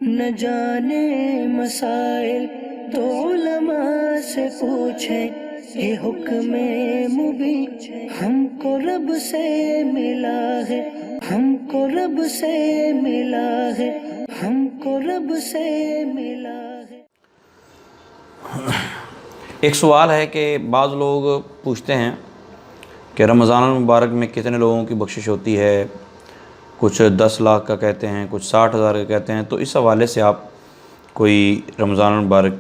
نہ جانے مسائل تو علماء سے پوچھیں، یہ حکم مبین ہم کو رب سے ملا ہے، ہم کو رب سے ملا ہے، ہم کو رب سے ملا ہے۔ ایک سوال ہے کہ بعض لوگ پوچھتے ہیں کہ رمضان المبارک میں کتنے لوگوں کی بخشش ہوتی ہے، کچھ 10 لاکھ کا کہتے ہیں، کچھ 60,000 کا کہتے ہیں، تو اس حوالے سے آپ کوئی رمضان المبارک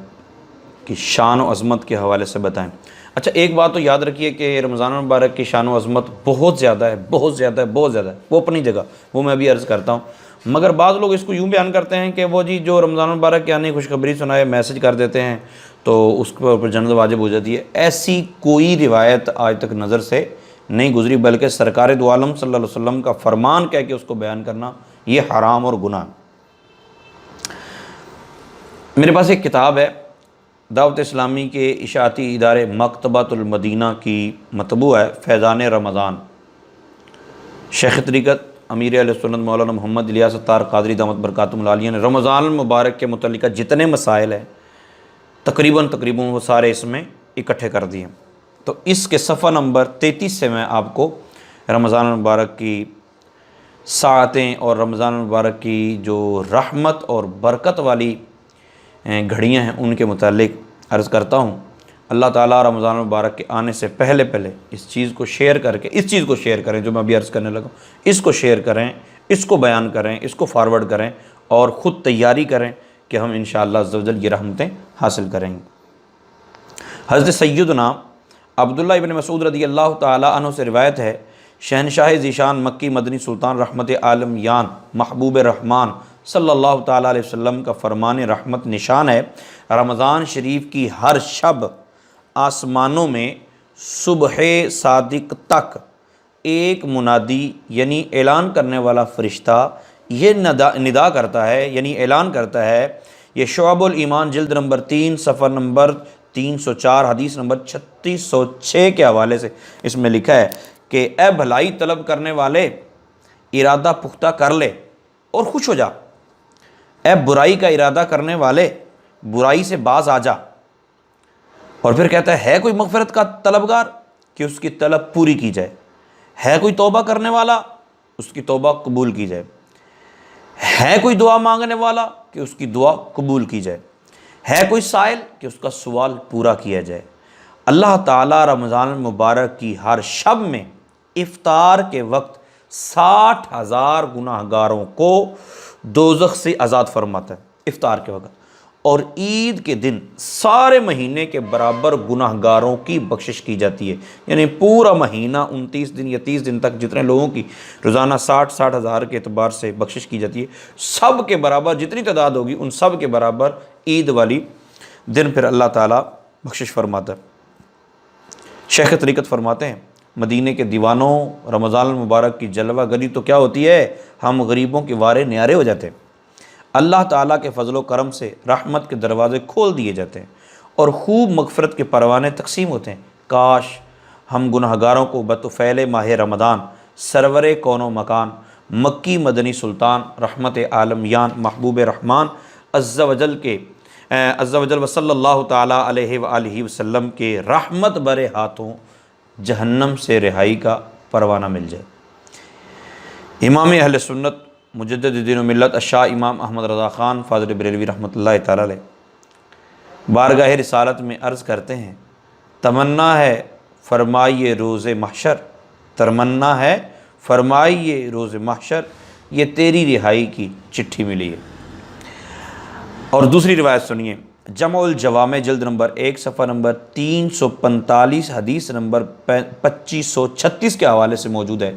کی شان و عظمت کے حوالے سے بتائیں۔ اچھا، ایک بات تو یاد رکھیے کہ رمضان المبارک کی شان و عظمت بہت زیادہ ہے، بہت زیادہ ہے، بہت زیادہ ہے، وہ اپنی جگہ، وہ میں بھی عرض کرتا ہوں۔ مگر بعض لوگ اس کو یوں بیان کرتے ہیں کہ وہ جی جو رمضان المبارک کے آنے کی خوشخبری سنائے میسج کر دیتے ہیں تو اس کے اوپر جنت واجب ہو جاتی ہے۔ ایسی کوئی روایت آج تک نظر سے نہیں گزری، بلکہ سرکار دو عالم صلی اللہ علیہ وسلم کا فرمان کہہ کے اس کو بیان کرنا یہ حرام اور گناہ۔ میرے پاس ایک کتاب ہے، دعوت اسلامی کے اشاعتی ادارے مکتبۃ المدینہ کی مطبوع ہے، فیضان رمضان، شیخ طریقت امیر اہل سنت مولانا محمد الیاس اتار قادری دامت برکاتہم العالیہ نے رمضان المبارک کے متعلقہ جتنے مسائل ہیں تقریباً وہ سارے اس میں اکٹھے کر دیے۔ تو اس کے صفحہ نمبر 33 سے میں آپ کو رمضان المبارک کی ساعتیں اور رمضان المبارک کی جو رحمت اور برکت والی گھڑیاں ہیں ان کے متعلق عرض کرتا ہوں۔ اللہ تعالیٰ رمضان المبارک کے آنے سے پہلے اس چیز کو شیئر کریں جو میں ابھی عرض کرنے لگا، اس کو شیئر کریں، اس کو بیان کریں، اس کو فارورڈ کریں اور خود تیاری کریں کہ ہم انشاءاللہ عز و جل یہ رحمتیں حاصل کریں گے۔ حضرت سیدنا عبداللہ ابن مسعود رضی اللہ تعالیٰ عنہ سے روایت ہے، شہنشاہ ذیشان مکی مدنی سلطان رحمت عالمیان محبوب رحمان صلی اللہ تعالیٰ علیہ وسلم کا فرمان رحمت نشان ہے، رمضان شریف کی ہر شب آسمانوں میں صبح صادق تک ایک منادی یعنی اعلان کرنے والا فرشتہ یہ ندا کرتا ہے، یعنی اعلان کرتا ہے۔ یہ شعب الایمان جلد نمبر 3 صفحہ نمبر 304 حدیث نمبر 3606 کے حوالے سے اس میں لکھا ہے کہ اے بھلائی طلب کرنے والے، ارادہ پختہ کر لے اور خوش ہو جا، اے برائی کا ارادہ کرنے والے، برائی سے باز آ جا۔ اور پھر کہتا ہے کوئی مغفرت کا طلبگار کہ اس کی طلب پوری کی جائے، ہے کوئی توبہ کرنے والا اس کی توبہ قبول کی جائے، ہے کوئی دعا مانگنے والا کہ اس کی دعا قبول کی جائے، ہے کوئی سائل کہ اس کا سوال پورا کیا جائے۔ اللہ تعالیٰ رمضان المبارک کی ہر شب میں افطار کے وقت 60,000 گناہ گاروں کو دوزخ سے آزاد فرماتا ہے افطار کے وقت، اور عید کے دن سارے مہینے کے برابر گناہ گاروں کی بخشش کی جاتی ہے۔ یعنی پورا مہینہ 29 دن یا 30 دن تک جتنے لوگوں کی روزانہ 60,000 کے اعتبار سے بخشش کی جاتی ہے، سب کے برابر جتنی تعداد ہوگی ان سب کے برابر عید والی دن پھر اللہ تعالیٰ بخشش فرماتا ہے۔ شیخ طریقت فرماتے ہیں، مدینے کے دیوانوں، رمضان المبارک کی جلوہ گری تو کیا ہوتی ہے، ہم غریبوں کے وارے نیارے ہو جاتے ہیں، اللہ تعالیٰ کے فضل و کرم سے رحمت کے دروازے کھول دیے جاتے ہیں اور خوب مغفرت کے پروانے تقسیم ہوتے ہیں۔ کاش ہم گناہ گاروں کو بطفیل ماہ رمضان سرور کون و مکان مکی مدنی سلطان رحمت عالمیان محبوب رحمان عز و جل و صلی اللہ تعالیٰ علیہ وآلہ وسلم کے رحمت برے ہاتھوں جہنم سے رہائی کا پروانہ مل جائے۔ امام اہل سنت مجدد دین و ملت الشاہ امام احمد رضا خان فاضل بریلوی رحمۃ اللہ تعالیٰ علیہ بارگاہ رسالت میں عرض کرتے ہیں، تمنا ہے فرمائیے روز محشر، تمنا ہے فرمائیے روز محشر، یہ تیری رہائی کی چٹھی ملی ہے۔ اور دوسری روایت سنیے، جمع الجوامع جلد نمبر 1 صفحہ نمبر 345 حدیث نمبر 2536 کے حوالے سے موجود ہے۔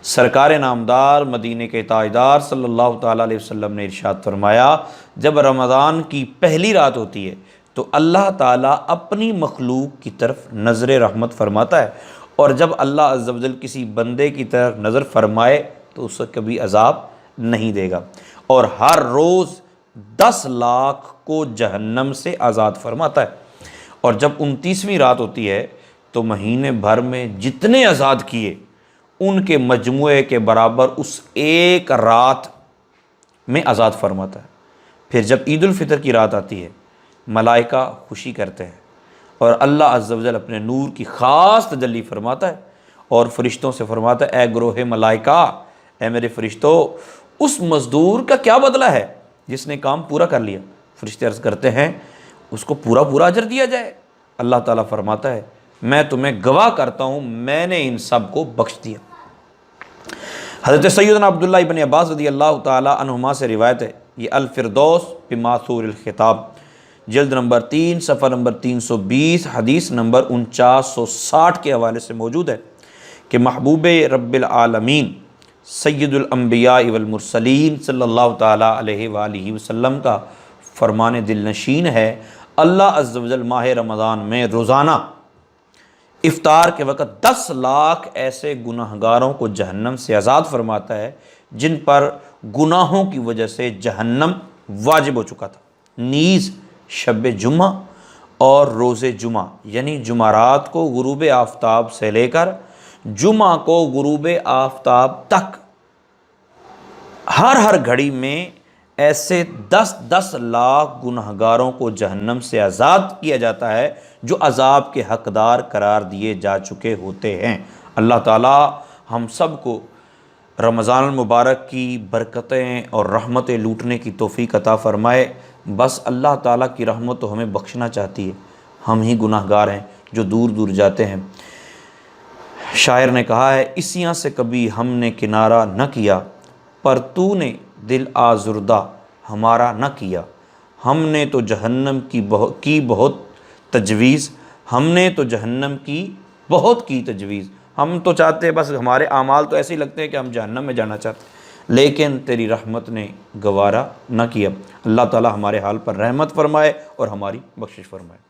سرکار نامدار مدینے کے تاجدار صلی اللہ تعالیٰ علیہ وسلم نے ارشاد فرمایا، جب رمضان کی پہلی رات ہوتی ہے تو اللہ تعالیٰ اپنی مخلوق کی طرف نظر رحمت فرماتا ہے، اور جب اللہ عز و جل کسی بندے کی طرف نظر فرمائے تو اسے کبھی عذاب نہیں دے گا، اور ہر روز 10 لاکھ کو جہنم سے آزاد فرماتا ہے۔ اور جب 29ویں رات ہوتی ہے تو مہینے بھر میں جتنے آزاد کیے ان کے مجموعے کے برابر اس ایک رات میں آزاد فرماتا ہے۔ پھر جب عید الفطر کی رات آتی ہے ملائکہ خوشی کرتے ہیں اور اللہ عز و جل اپنے نور کی خاص تجلی فرماتا ہے اور فرشتوں سے فرماتا ہے اے گروہ ملائکہ، اے میرے فرشتوں، اس مزدور کا کیا بدلہ ہے جس نے کام پورا کر لیا؟ فرشتے عرض کرتے ہیں اس کو پورا اجر دیا جائے۔ اللہ تعالیٰ فرماتا ہے میں تمہیں گواہ کرتا ہوں میں نے ان سب کو بخش دیا۔ حضرت سیدنا عبداللہ ابن عباس رضی اللہ تعالیٰ عنہما سے روایت ہے، یہ الفردوس بماثور الخطاب جلد نمبر 3 صفحہ نمبر 320 حدیث نمبر 4960 کے حوالے سے موجود ہے کہ محبوب رب العالمین سید الانبیاء والمرسلین صلی اللہ تعالیٰ علیہ وآلہ وسلم کا فرمان دل نشین ہے، اللہ عز و جل ماہ رمضان میں روزانہ افطار کے وقت 10 لاکھ ایسے گناہگاروں کو جہنم سے آزاد فرماتا ہے جن پر گناہوں کی وجہ سے جہنم واجب ہو چکا تھا۔ نیز شب جمعہ اور روز جمعہ یعنی جمعرات کو غروب آفتاب سے لے کر جمعہ کو غروب آفتاب تک ہر گھڑی میں ایسے 10 لاکھ گناہگاروں کو جہنم سے آزاد کیا جاتا ہے جو عذاب کے حقدار قرار دیے جا چکے ہوتے ہیں۔ اللہ تعالیٰ ہم سب کو رمضان المبارک کی برکتیں اور رحمتیں لوٹنے کی توفیق عطا فرمائے۔ بس اللہ تعالیٰ کی رحمت تو ہمیں بخشنا چاہتی ہے، ہم ہی گناہگار ہیں جو دور دور جاتے ہیں۔ شاعر نے کہا ہے اسیاں سے کبھی ہم نے کنارہ نہ کیا، پر تو نے دل آزردہ ہمارا نہ کیا۔ ہم نے تو جہنم کی بہت تجویز، ہم نے تو جہنم کی بہت کی تجویز۔ ہم تو چاہتے ہیں بس ہمارے اعمال تو ایسے ہی لگتے ہیں کہ ہم جہنم میں جانا چاہتے ہیں، لیکن تیری رحمت نے گوارا نہ کیا۔ اللہ تعالی ہمارے حال پر رحمت فرمائے اور ہماری بخشش فرمائے۔